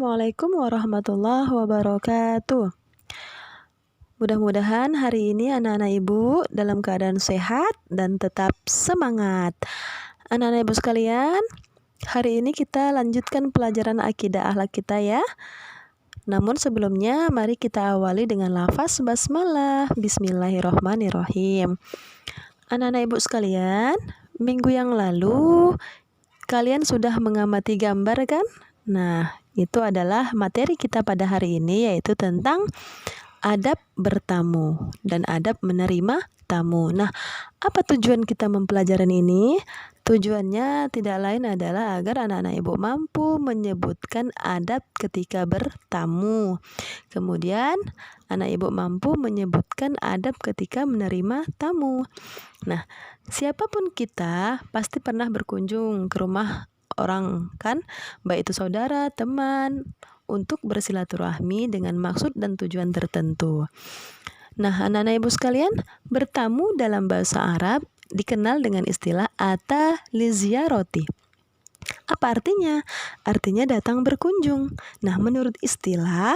Assalamualaikum warahmatullahi wabarakatuh. Mudah-mudahan hari ini anak-anak ibu dalam keadaan sehat dan tetap semangat. Anak-anak ibu sekalian, hari ini kita lanjutkan pelajaran akidah akhlak kita ya. Namun sebelumnya mari kita awali dengan lafaz basmalah. Bismillahirrohmanirrohim. Anak-anak ibu sekalian, minggu yang lalu kalian sudah mengamati gambar kan? Nah, itu adalah materi kita pada hari ini, yaitu tentang adab bertamu dan adab menerima tamu. Nah, apa tujuan kita mempelajari ini? Tujuannya tidak lain adalah agar anak-anak ibu mampu menyebutkan adab ketika bertamu. Kemudian, anak ibu mampu menyebutkan adab ketika menerima tamu. Nah, siapapun kita pasti pernah berkunjung ke rumah orang kan, baik itu saudara, teman, untuk bersilaturahmi dengan maksud dan tujuan tertentu. Nah, anak-anak ibu sekalian, bertamu dalam bahasa Arab dikenal dengan istilah ata liziaroti. Apa artinya? Artinya datang berkunjung. Nah, menurut istilah,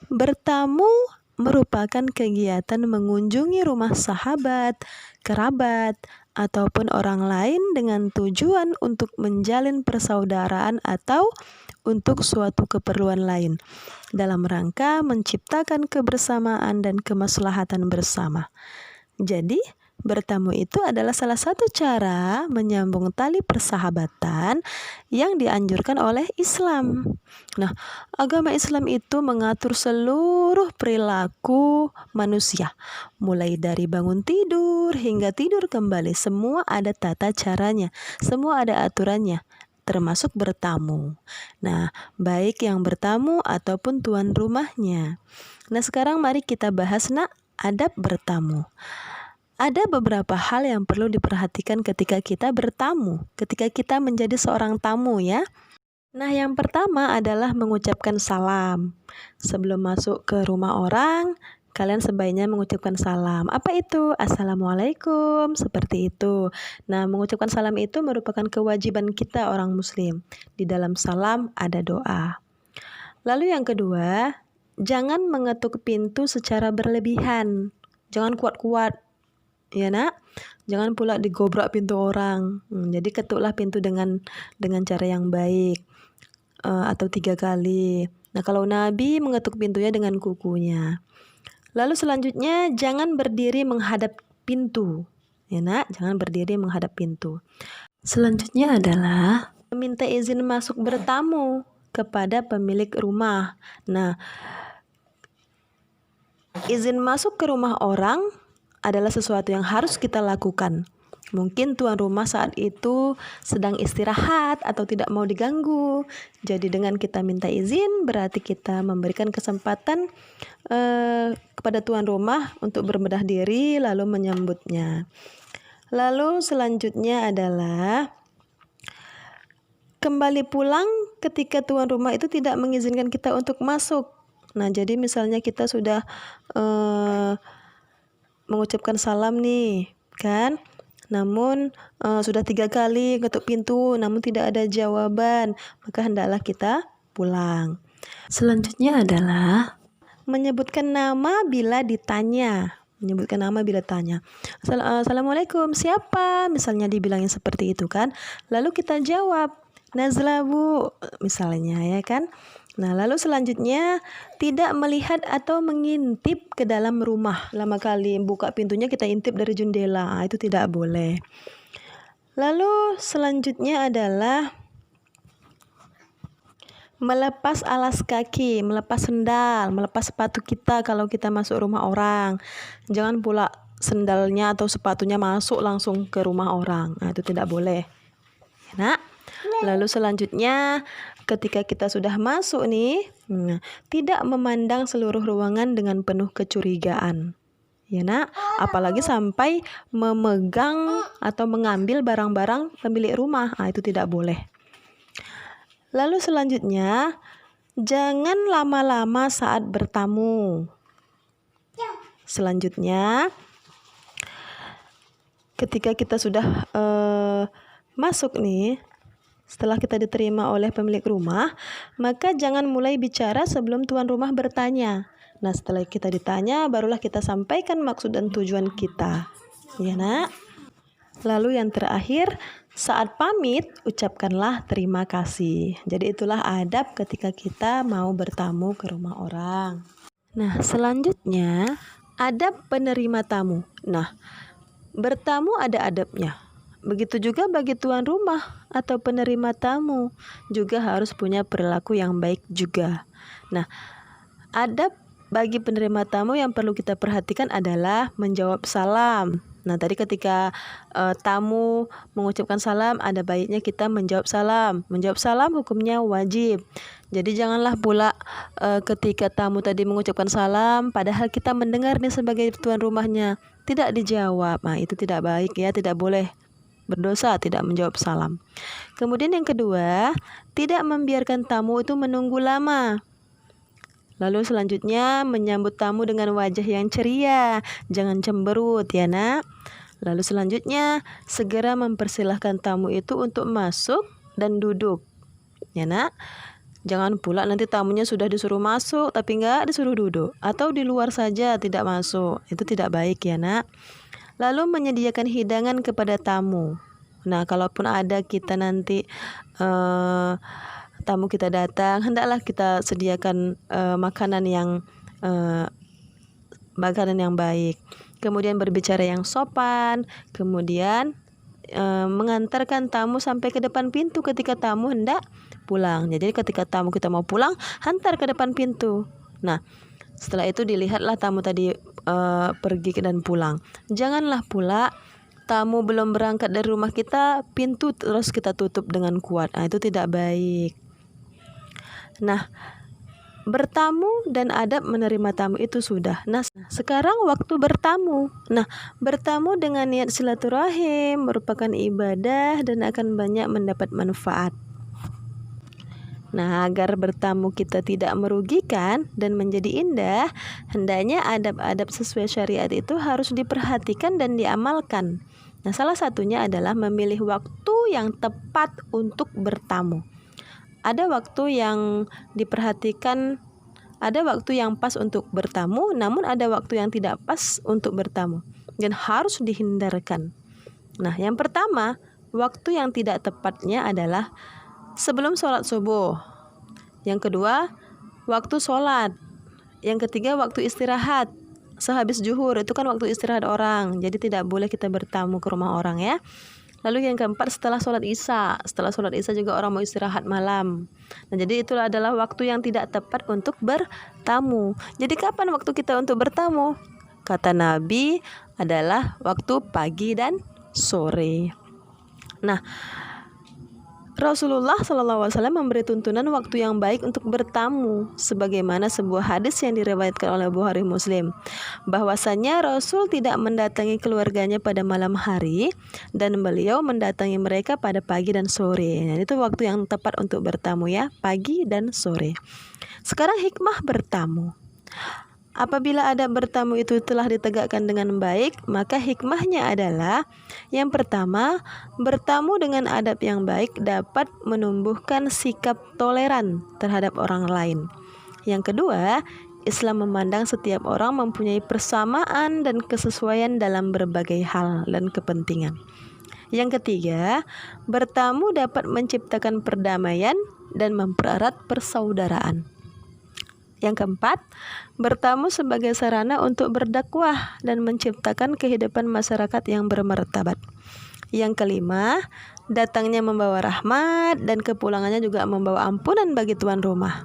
bertamu merupakan kegiatan mengunjungi rumah sahabat, kerabat, ataupun orang lain dengan tujuan untuk menjalin persaudaraan atau untuk suatu keperluan lain dalam rangka menciptakan kebersamaan dan kemaslahatan bersama. Jadi, bertamu itu adalah salah satu cara menyambung tali persahabatan yang dianjurkan oleh Islam. Nah, agama Islam itu mengatur seluruh perilaku manusia, mulai dari bangun tidur hingga tidur kembali. Semua ada tata caranya, semua ada aturannya, termasuk bertamu. Nah, baik yang bertamu ataupun tuan rumahnya. Nah, sekarang mari kita bahas adab bertamu. Ada beberapa hal yang perlu diperhatikan ketika kita bertamu, ketika kita menjadi seorang tamu ya. Nah, yang pertama adalah mengucapkan salam. Sebelum masuk ke rumah orang, kalian sebaiknya mengucapkan salam. Apa itu? Assalamualaikum, seperti itu. Nah, mengucapkan salam itu merupakan kewajiban kita orang muslim. Di dalam salam ada doa. Lalu yang kedua, jangan mengetuk pintu secara berlebihan. Jangan kuat-kuat. Ya nak, jangan pula digobrak pintu orang. Jadi ketuklah pintu dengan cara yang baik, atau 3 kali. Nah, kalau Nabi mengetuk pintunya dengan kukunya. Lalu selanjutnya jangan berdiri menghadap pintu. Ya nak, jangan berdiri menghadap pintu. Selanjutnya adalah meminta izin masuk bertamu kepada pemilik rumah. Nah, izin masuk ke rumah orang adalah sesuatu yang harus kita lakukan. Mungkin tuan rumah saat itu sedang istirahat atau tidak mau diganggu. Jadi dengan kita minta izin berarti kita memberikan kesempatan kepada tuan rumah untuk berbenah diri lalu menyambutnya. Lalu selanjutnya adalah kembali pulang ketika tuan rumah itu tidak mengizinkan kita untuk masuk. Nah, jadi misalnya kita sudah mengucapkan salam nih kan, namun sudah 3 kali ketuk pintu namun tidak ada jawaban, maka hendaklah kita pulang. Selanjutnya adalah menyebutkan nama bila ditanya. Assalamualaikum, siapa? Misalnya dibilangin seperti itu kan, lalu kita jawab Nazla bu, misalnya ya kan. Nah, lalu selanjutnya tidak melihat atau mengintip ke dalam rumah. Lama kali buka pintunya kita intip dari jendela, itu tidak boleh. Lalu selanjutnya adalah melepas alas kaki, melepas sendal, melepas sepatu kita kalau kita masuk rumah orang. Jangan pula sendalnya atau sepatunya masuk langsung ke rumah orang. Nah, itu tidak boleh. Nah, lalu selanjutnya ketika kita sudah masuk nih, tidak memandang seluruh ruangan dengan penuh kecurigaan. Ya nak, apalagi sampai memegang atau mengambil barang-barang pemilik rumah. Nah, itu tidak boleh. Lalu selanjutnya, jangan lama-lama saat bertamu. Selanjutnya, ketika kita sudah masuk nih, setelah kita diterima oleh pemilik rumah, maka jangan mulai bicara sebelum tuan rumah bertanya. Nah, setelah kita ditanya, barulah kita sampaikan maksud dan tujuan kita. Ya, Nak? Lalu yang terakhir, saat pamit, ucapkanlah terima kasih. Jadi itulah adab ketika kita mau bertamu ke rumah orang. Nah, selanjutnya, adab penerima tamu. Nah, bertamu ada adabnya. Begitu juga bagi tuan rumah atau penerima tamu juga harus punya perilaku yang baik juga. Nah, adab bagi penerima tamu yang perlu kita perhatikan adalah menjawab salam. Nah, tadi ketika tamu mengucapkan salam, ada baiknya kita menjawab salam. Menjawab salam hukumnya wajib. Jadi janganlah pula ketika tamu tadi mengucapkan salam, padahal kita mendengar nih sebagai tuan rumahnya, tidak dijawab. Nah, itu tidak baik ya, tidak boleh. Berdosa tidak menjawab salam. Kemudian yang kedua, tidak membiarkan tamu itu menunggu lama. Lalu selanjutnya menyambut tamu dengan wajah yang ceria, jangan cemberut ya, Nak. Lalu selanjutnya segera mempersilahkan tamu itu untuk masuk dan duduk. Ya, Nak. Jangan pula nanti tamunya sudah disuruh masuk tapi nggak disuruh duduk, atau di luar saja tidak masuk. Itu tidak baik ya, Nak. Lalu menyediakan hidangan kepada tamu. Nah, kalaupun ada kita nanti tamu kita datang, hendaklah kita sediakan makanan yang baik. Kemudian berbicara yang sopan. Kemudian mengantarkan tamu sampai ke depan pintu ketika tamu hendak pulang. Jadi ketika tamu kita mau pulang, hantar ke depan pintu. Nah, setelah itu dilihatlah tamu tadi pergi dan pulang. Janganlah pula tamu belum berangkat dari rumah kita, pintu terus kita tutup dengan kuat. Nah, itu tidak baik. Nah, bertamu dan adab menerima tamu itu sudah. Nah, sekarang waktu bertamu. Nah, bertamu dengan niat silaturahim merupakan ibadah dan akan banyak mendapat manfaat. Nah, agar bertamu kita tidak merugikan dan menjadi indah, hendaknya adab-adab sesuai syariat itu harus diperhatikan dan diamalkan. Nah, salah satunya adalah memilih waktu yang tepat untuk bertamu. Ada waktu yang diperhatikan, ada waktu yang pas untuk bertamu, namun ada waktu yang tidak pas untuk bertamu dan harus dihindarkan. Nah, yang pertama, waktu yang tidak tepatnya adalah sebelum sholat subuh. Yang kedua, waktu sholat. Yang ketiga, waktu istirahat. Sehabis zuhur, itu kan waktu istirahat orang. Jadi tidak boleh kita bertamu ke rumah orang ya. Lalu yang keempat, setelah sholat isya. Setelah sholat isya juga orang mau istirahat malam. Nah, jadi itulah adalah waktu yang tidak tepat untuk bertamu. Jadi kapan waktu kita untuk bertamu? Kata Nabi adalah waktu pagi dan sore. Nah, Rasulullah SAW memberi tuntunan waktu yang baik untuk bertamu, sebagaimana sebuah hadis yang diriwayatkan oleh Bukhari Muslim, bahwasanya Rasul tidak mendatangi keluarganya pada malam hari dan beliau mendatangi mereka pada pagi dan sore. Nah, itu waktu yang tepat untuk bertamu ya, pagi dan sore. Sekarang hikmah bertamu. Apabila adab bertamu itu telah ditegakkan dengan baik, maka hikmahnya adalah yang pertama, bertamu dengan adab yang baik dapat menumbuhkan sikap toleran terhadap orang lain. Yang kedua, Islam memandang setiap orang mempunyai persamaan dan kesesuaian dalam berbagai hal dan kepentingan. Yang ketiga, bertamu dapat menciptakan perdamaian dan mempererat persaudaraan. Yang keempat, bertamu sebagai sarana untuk berdakwah dan menciptakan kehidupan masyarakat yang bermartabat. Yang kelima, datangnya membawa rahmat dan kepulangannya juga membawa ampunan bagi tuan rumah.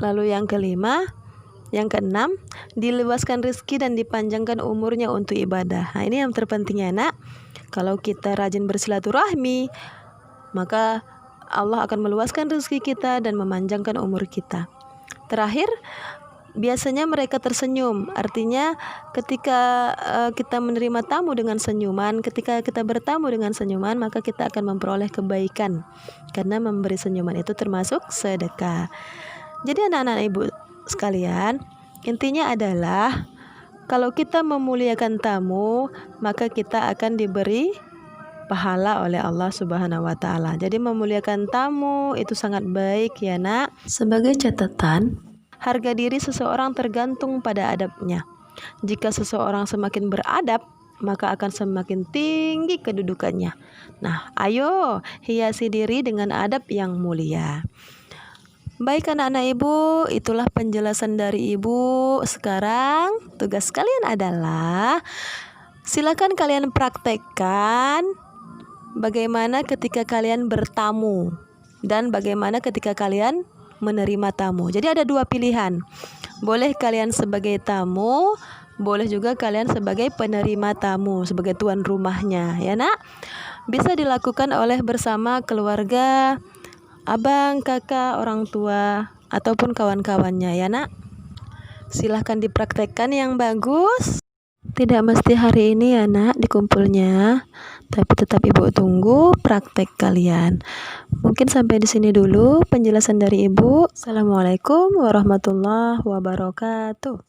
Lalu yang keenam, diluaskan rezeki dan dipanjangkan umurnya untuk ibadah. Nah, ini yang terpenting ya, Nak. Kalau kita rajin bersilaturahmi, maka Allah akan meluaskan rezeki kita dan memanjangkan umur kita. Terakhir, biasanya mereka tersenyum. Artinya ketika kita menerima tamu dengan senyuman, ketika kita bertamu dengan senyuman, maka kita akan memperoleh kebaikan. Karena memberi senyuman itu termasuk sedekah. Jadi anak-anak ibu sekalian, intinya adalah kalau kita memuliakan tamu, maka kita akan diberi pahala oleh Allah Subhanahu wa taala. Jadi memuliakan tamu itu sangat baik ya, Nak. Sebagai catatan, harga diri seseorang tergantung pada adabnya. Jika seseorang semakin beradab, maka akan semakin tinggi kedudukannya. Nah, ayo hiasi diri dengan adab yang mulia. Baik anak-anak ibu, itulah penjelasan dari ibu. Sekarang tugas kalian adalah silakan kalian praktekkan bagaimana ketika kalian bertamu dan bagaimana ketika kalian menerima tamu. Jadi ada dua pilihan. Boleh kalian sebagai tamu, boleh juga kalian sebagai penerima tamu, sebagai tuan rumahnya, ya Nak. Bisa dilakukan oleh bersama keluarga, abang, kakak, orang tua, ataupun kawan-kawannya, ya Nak. Silahkan dipraktekkan yang bagus. Tidak mesti hari ini ya Nak dikumpulnya, tapi tetap ibu tunggu praktek kalian. Mungkin sampai di sini dulu penjelasan dari ibu. Assalamualaikum warahmatullahi wabarakatuh.